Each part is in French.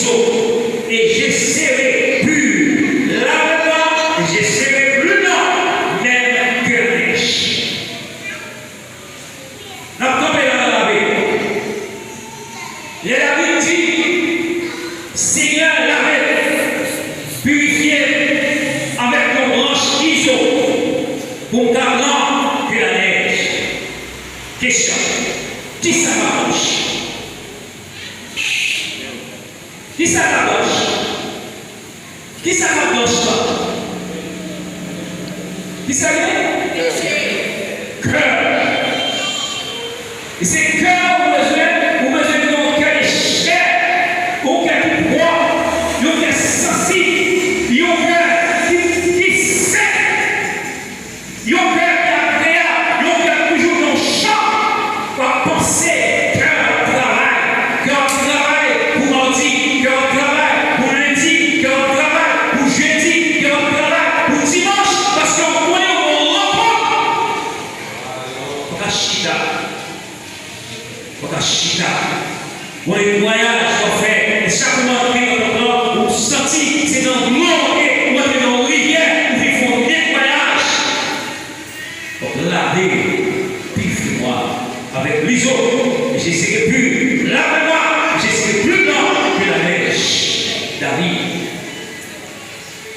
l'ISO et j'ai serré plus là-bas, et j'ai serré plus là, même que la neige. N'a pas tombé dans la vie. Les David dit, Seigneur, lavez, purifiez avec nos branches ISO pour garder que la neige. Question. Qui ça marche? Qui ça marche? Qui ça marche? Qui ça marche? Cœur. Et c'est cœur où besoin de mon cœur est cher, au cœur qui croit, au cœur sensible, au cœur qui sait, au cœur qui agréable, au cœur toujours dans le champ, pour penser, cœur travail pour mardi, cœur travail pour lundi, cœur travail pour jeudi, cœur travail pour dimanche, parce qu'on connaît au repos. Pour la chita. Pour les voyages qu'on fait, et chaque moment que nous avons senti, c'est dans l'eau, ou dans la rivière, où ils font des voyages. Pour laver, piffe-moi, avec l'ISO, et j'ai serré plus, lave-moi, j'ai serré plus blanc que la neige. David,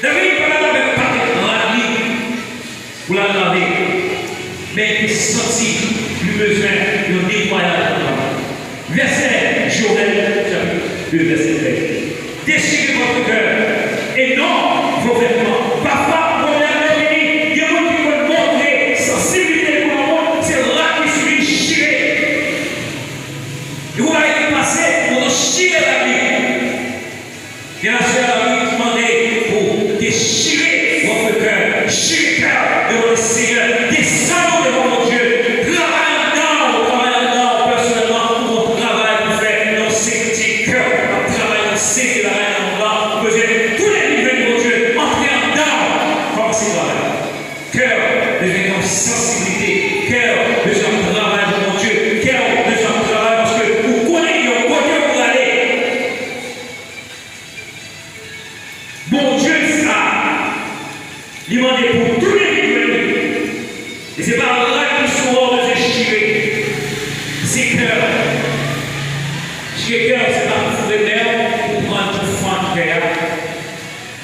pendant avec paquet dans la vie, pour la laver, mais il sentit plus besoin de nettoyage. Verset Joël, chapitre 2, verset 13. Déchirez votre cœur et non vos vêtements. Parfois, pour la vérité, il y a beaucoup qui veulent montrer sensibilité pour le monde, c'est là qui se déchiré. Et vous allez passer pour chirer la vie. Et la sœur a demandé pour déchirer votre cœur, chirer le cœur devant le Seigneur, descendre devant mon Dieu.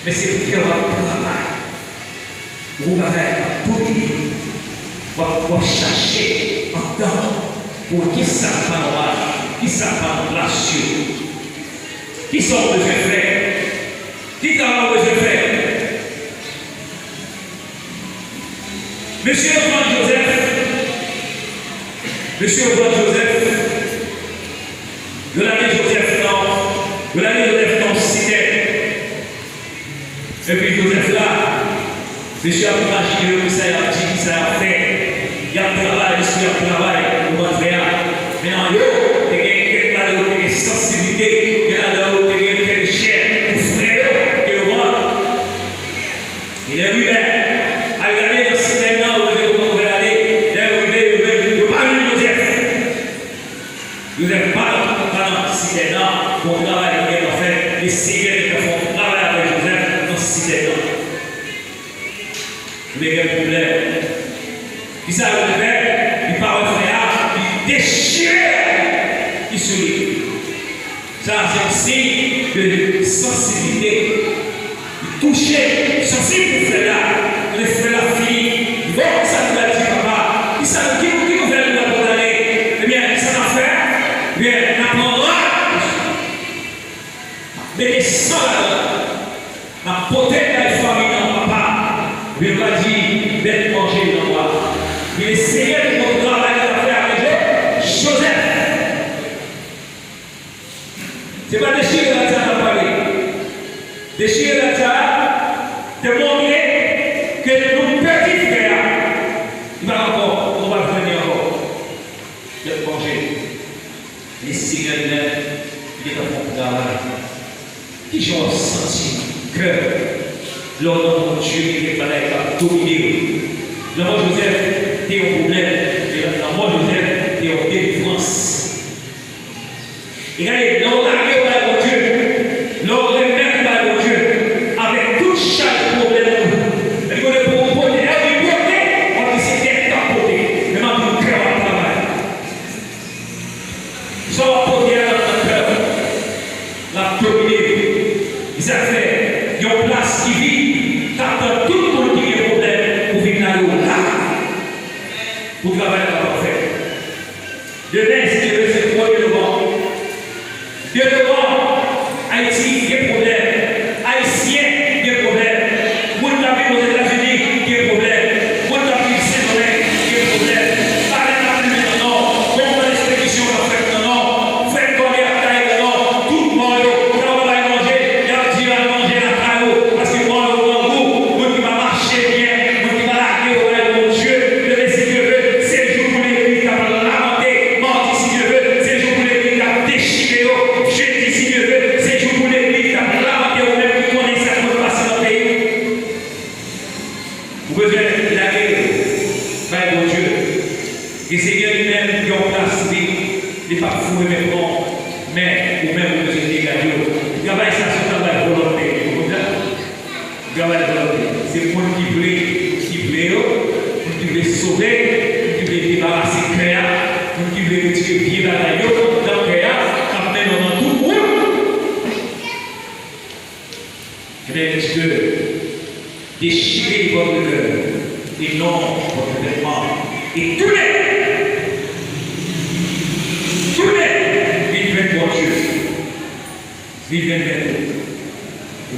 Mais c'est le cœur va travail. Vous avez pour chercher en temps pour qui ça va, qui ça va relation, qui sont besoin de faire, qui t'en besoin de faire. Monsieur Antoine Joseph, de l'année Joseph non cité. Et puis Joseph là, monsieur a imaginé que ça a dit, ça a fait. Il y a travail, monsieur a travail, pour Montréal. Mais en haut, il y a une sensibilité, il y a une chair, pour frère, que moi. Il est lui-même. À regarder dans ce moment où vous regardez, il est pas vu Joseph. Joseph parle pendant 6 ans, pour travailler avec en fait, les seigneurs qui font travail avec Joseph dans 6 ans. Vous avez un problème. Qui ça vous fait? Il parle frère, il déchire, il sourit. Ça, c'est un signe de sensibilité. Il touche, sensible pour frère, le frère, la fille. Bon, ça vous a dit, papa. Qui ça vous fait le condamner? Eh bien, ça va faire. Eh bien, on apprendra. Mais ça, la beauté de la famille, non, papa. Il va dire, d'être mangé dans moi. Il essayait de mon travail à faire avec Joseph. Ce n'est pas déchirer la terre à parler. Déchirer la terre, de montrer que nos petits frères, il va encore, on va venir encore. De manger. Les cigarettes, il est dans mon travail. Qui j'en senti que l'homme de mon Dieu qui est malade à dominer. Le roi Joseph était un problème. Le roi Joseph était en délivrance. Il a dit, non, la guerre par mon Dieu. Mais, ou même, vous êtes gardé, travail, ça, c'est un travail volontaire. Vous comprenez? Travail volontaire. C'est pour qui veut, pour qui veut sauver, pour qui veut débarrasser le cœur, pour qui veut retirer le pied dans la gueule, dans le cœur, quand même dans tout le monde. Est-ce que déchirer votre cœur et non votre vêtement et tous les vivent pour Dieu. Vivent vers Dieu.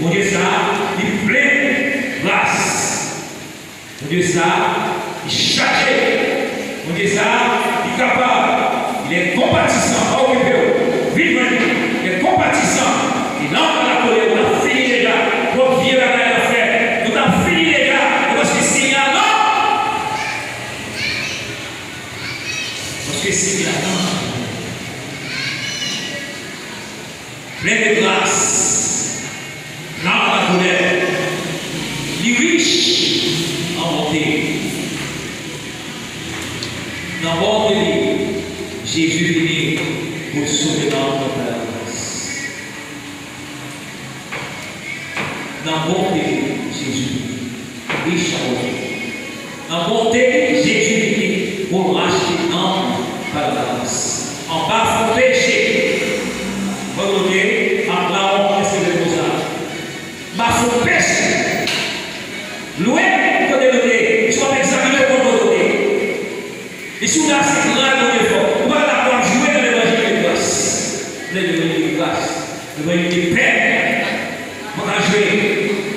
Mon Dieu, ça, il plaît grâce. Mon Dieu, ça, il chargé. Mon Dieu, ça, il est capable. Il est compatissant. Vive, il est compatissant. Il entre dans la colère. On a fini les gars. On vient à la faire. On a fini les gars. Parce que c'est là, non. Parce que c'est là, non. Plein de grâce. Dans la colère. Les riches en montée. Dans votre vie, Jésus est venu pour sauver notre grâce. Dans bonté, Jésus, riche en bonté. Dans bonté, Jésus est venu pour racheter l'âme par la grâce. En bas, il faut pécher. Regardez, en blanc, qu'est-ce que c'est ça? Il faut pécher. Loin de l'écouter, tu vas examiner le côté. Et si vous avez cette grande effort, vous allez avoir joué dans l'évangile de grâce. Vous allez devenir de grâce. Vous allez devenir père. Vous allez jouer.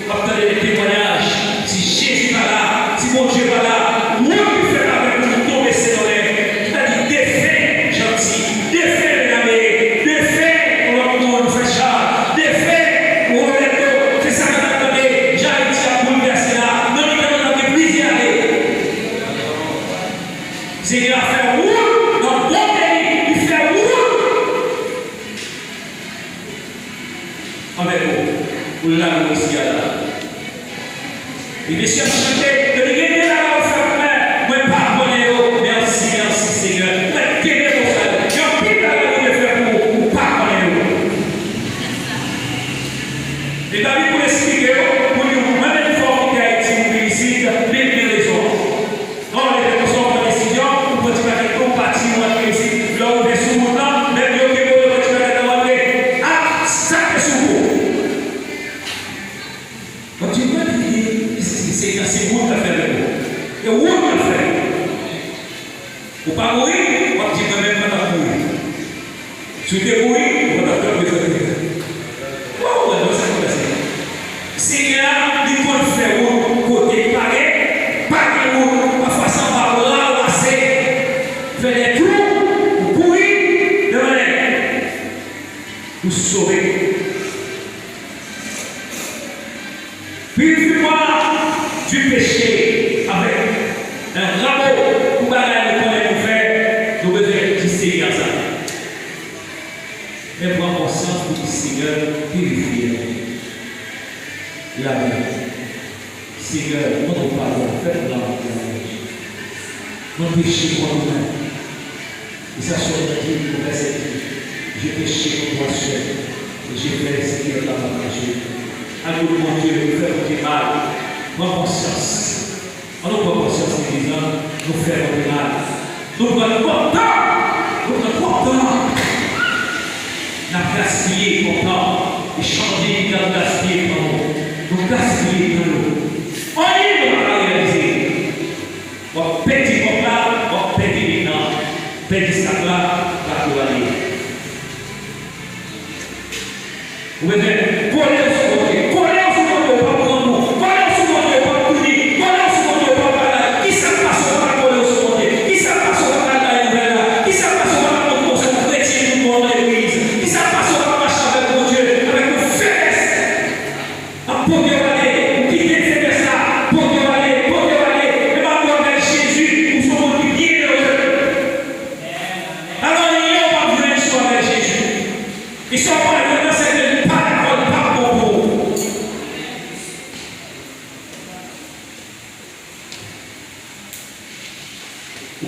Vous allez des témoignages. Si Jésus va là, si mon Dieu va là, où il fait avec nous tomber ses oreilles. Il a dit défait, gentil, défait, regardez, défait, on va faire charge, défait, on va faire tout. C'est ça qu'on a demandé. J'ai dit à bouleverser là. Non, il a demandé plaisir à aller. C'est qu'il a fait roule dans le bon pays. Il fait roule. Avec vous, vous l'avez aussi à là. Et les chefs chantaient, de l'égalité là, au frère, moi, pardonnez-vous. Merci, merci Seigneur. Moi, t'aimez vos frères. J'en prie là, vous le faire pour vous, pardonnez-vous. Et David, pour expliquer, pour dire, moi-même, il faut quitter Haïti, vous félicite, mais il y a raison. Quand on est dans la décision, vous pouvez faire une compatie, vous félicite, là, vous êtes sous mon temps, même si vous pouvez faire dans la vie. Ah, ça, c'est sous vous. Quand tu peux dire, c'est vous qui avez fait le mot. Et où on a fait? Vous ne pas mourir, on dit que même pas mourir. Si vous êtes mourir, on va faire besoin de vous. Oh, on va faire ça. Seigneur, il faut le faire au côté pareil, pas que vous, parfois ça va vous ramasser, faire des trous, vous courir, demander, vous sauver. Purifie-moi du péché avec un rabot pour bagaille qu'on aime faire, nous devons dire Seigneur ça. Mais prends conscience pour dire Seigneur, purifiez la vie. Seigneur, notre pardon, faites-la notre péché pour nous-mêmes. Et ça soit dit pour verset 10. J'ai péché contre moi seul et j'ai fait ce qui est dans ma péché. À nous, mon Dieu, nous faire du mal. Prends conscience. En nous prenons conscience en disant, nous faisons du mal. Nous prenons pourtant, nous gaspillé pourtant, et changer dans gaspiller pour nous. Nous gaspiller pour nous. On y est, nous allons réaliser. On petit comme là, on petit maintenant, petit ça là, va tout aller. Vous voyez, pour les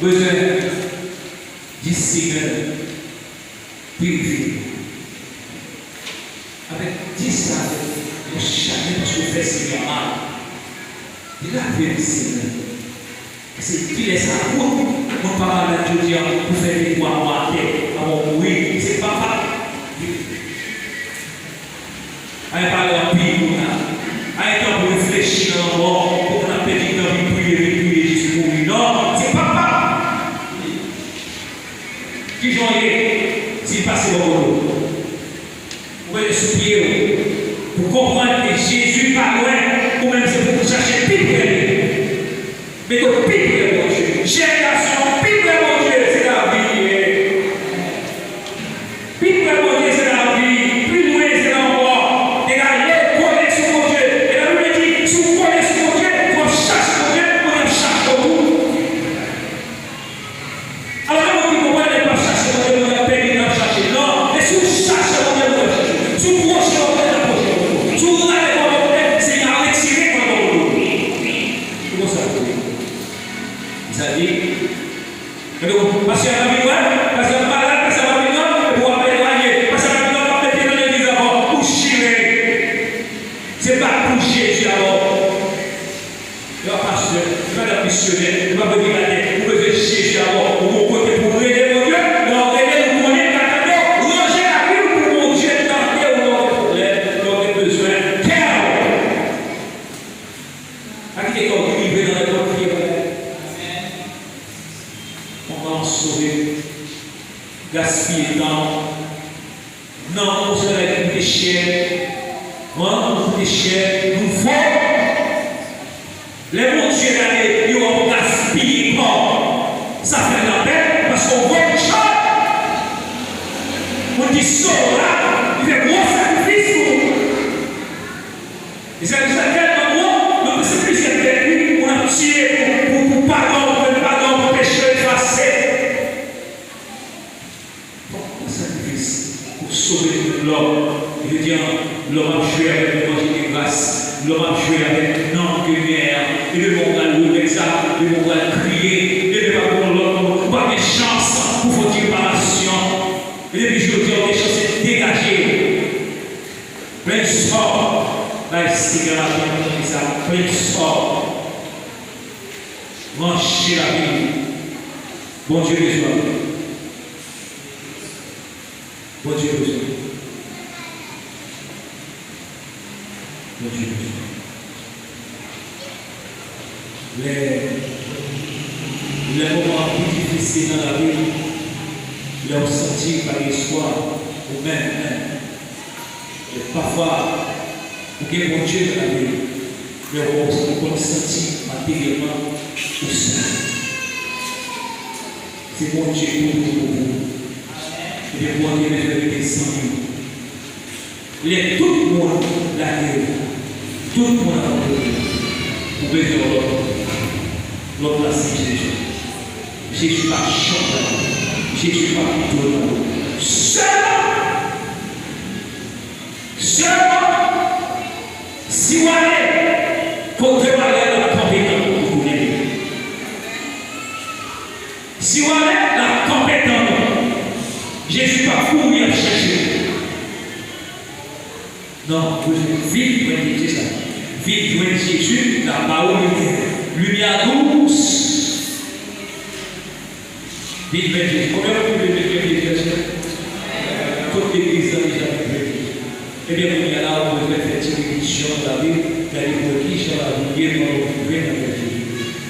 besoin du Seigneur purifié. avec 10 ans, chacun parce que fait Seigneur mal. Il a fait le Seigneur. C'est qu'il est sa route. Mon papa m'a dit pour faire des poids à terre, avant mourir. C'est papa. Allez parler en pays, allez temps pour réfléchir encore, pour qu'on a petit temps de prier jusqu'au mourir. Non, c'est papa. Qui j'en ai, s'il passe au boulot. Vous pouvez soupier pour comprendre que Jésus pas loin, ou même c'est pour chercher pire que lui. Mais que pire que mon Dieu. Génération, pire que mon Dieu, c'est la vie. Pire que mon Dieu, c'est la vie. Plus loin, c'est la mort. Et là, il connaît sur mon Dieu. Et là, lui dit, si vous connaissez sur mon Dieu, vous cherchez mon Dieu, vous cherchez beaucoup. Alors, quand vous comprenez pas chercher mon Dieu, vous avez perdu de chercher. Non, mais si vous cherchez mon Dieu, vous allez chercher. Si vous prochez mon Dieu, vous allez chercher. Si vous allez voir mon Dieu, c'est à retirer mon Dieu. Comment ça veut dire? Ça dit, parce qu'il y a un million, parce qu'il y a un malade, parce qu'il y a un million, et pour avoir éloigné, parce qu'il y a un million, on va mettre dans l'église avant, pour chirer. Ce n'est pas pour Jésus avant. Il n'y a pas pasteur, il n'y a pas de missionnaire, il n'y a pas de regarder, vous pouvez Jésus avant, pour mon côté, pour aider mon Dieu, mais on va aider, vous connaissez, ranger la vie pour mon Dieu, tenter ou non des problèmes, non des besoins, cœur. À qui est comme vous vivez dans les confiés, on va sauver, gaspiller temps. Non, on se lève pour pécher. Moi, pour pécher, nous faut. Les bons dieux d'année, ils vont gaspiller temps. Ça fait la peine parce qu'on voit le chat. On dit ça là, il fait gros sacrifice pour nous. Et c'est tellement gros, donc c'est plus que lui, on a tué pour pardon, pour péché effacé. Pour sauver l'homme. Je veux dire, l'homme a joué avec l'évangile de grâce. L'homme a joué avec non de lumière. Et le monde a loué ça. Le monde a crié. Et le monde a l'homme. Pas de chance pour votre réparation. Et puis je veux dire, les chances sont dégagées. Plein de sort. Là, c'est que la vie ça. Plein de sort. Manchez la vie. Bon Dieu, les hommes. Bon Dieu, bon Dieu. Bon Dieu, les moments plus difficiles dans la vie, les ont senti par l'espoir, ou même, et parfois, pour que mon Dieu dans la vie, les ont senti matériellement tout ça. C'est mon Dieu pour vous. Et de pouvoir les faire sans lui. Tout le monde la terre, tout le monde a besoin. Vous pouvez faire l'autre place, c'est Jésus. Jésus va chanter, Jésus va plutôt seulement, si vous allez, pour préparer la compétence pour vous aider. Si vous allez, la compétence. Jésus va courir à chercher. Non, vous vivre de Jésus. Vivre de Jésus, la parole de lumière douce. Vivre de Jésus. Combien vous pouvez vivre de Jésus? Toute l'église a déjà vécu. Eh bien, il y a là où vous devez faire une émission dans la vie, il y a des protéines dans la vie, il y a des Jésus.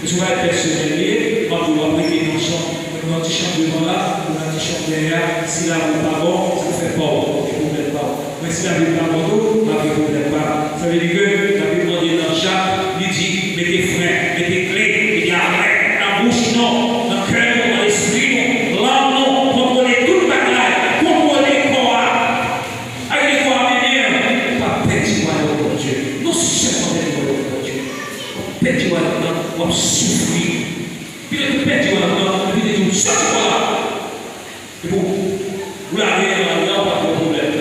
Et si vous êtes personnel, quand vous apprenez une chanson, notre chant là, ou notre chant derrière, si la roue pas bon, ça fait pas bon, et vous n'êtes pas. Mais si la roue pas bon, la roue ne pas. Ça veut dire que la Bible dit dans Jacques, il dit, mettez frein, mettez clé, il dit arrête, la bouche non, dans le cœur non, dans l'esprit non, l'âme non, contrôlez toute bagaille, contrôlez le corps. Avec les corps améliorés, pas petit moi dans Dieu, non seulement dans Dieu, petit moi dans, on souffrir. Puis le petit moi dans, puis il dit, ça c'est là. Et vous l'avez dans la pas de problème.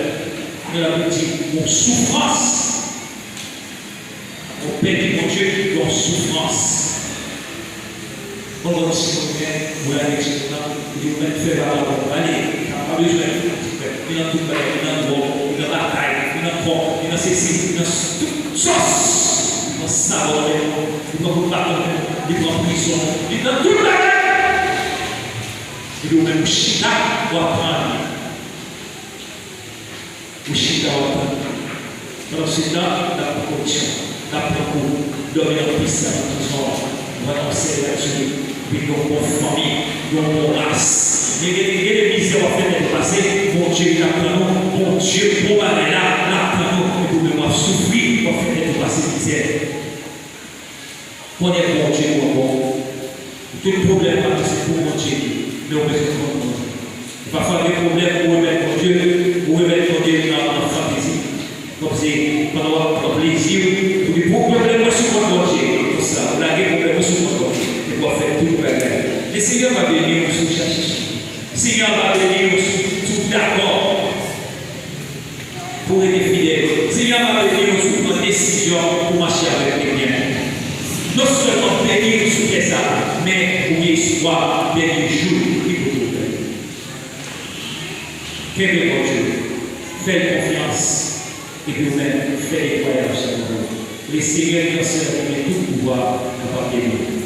Mais la petite, mon souffrance. Mon petit mon Dieu, mon souffrance. On va aussi vous l'avez dit, vous l'avez fait par la allez, pas besoin. Il y a tout le monde, il y a la bataille, il y a fort, dans ceci, dans toute sauce, dans savon, dans votre bâton, dans prison, dans toute la vie. Et nous même chita ou apprendre. Ou chita ou apprendre. Dans ce temps, la protection, la protection, dormir en puissance, on va lancer là-dessus, puis nous avons famille, nous avons race. Il y a des misères à faire passer, mon Dieu, l'apprend, mon Dieu, pour aller là, l'apprend, et vous devez souffrir pour faire passer misère. Prenez mon Dieu pour moi. Tout problème, c'est pour mon Dieu, mais on peut se comprendre. Parfois, des problèmes pour remettre mon Dieu, pour remettre mon Dieu dans la fantaisie. Comme c'est pendant le plaisir, vous dites, pour problème, moi, sur mon Dieu, pour ça, vous l'avez problème, sur mon Dieu, et pour faire tout le bagage. Le Seigneur va venir nous chercher. Le Seigneur va venir nous d'accord pour être fidèle. Le Seigneur va venir nous prendre décision pour marcher avec les biens. Non seulement bénir nous sur ça, mais pour espoir, bénir le jour qui vous trouve. Quel est votre Dieu? Faites confiance. Et que vous-même faites les voyages sur vous. Les Seigneurs qui ont servi tout pouvoir à partir de vous.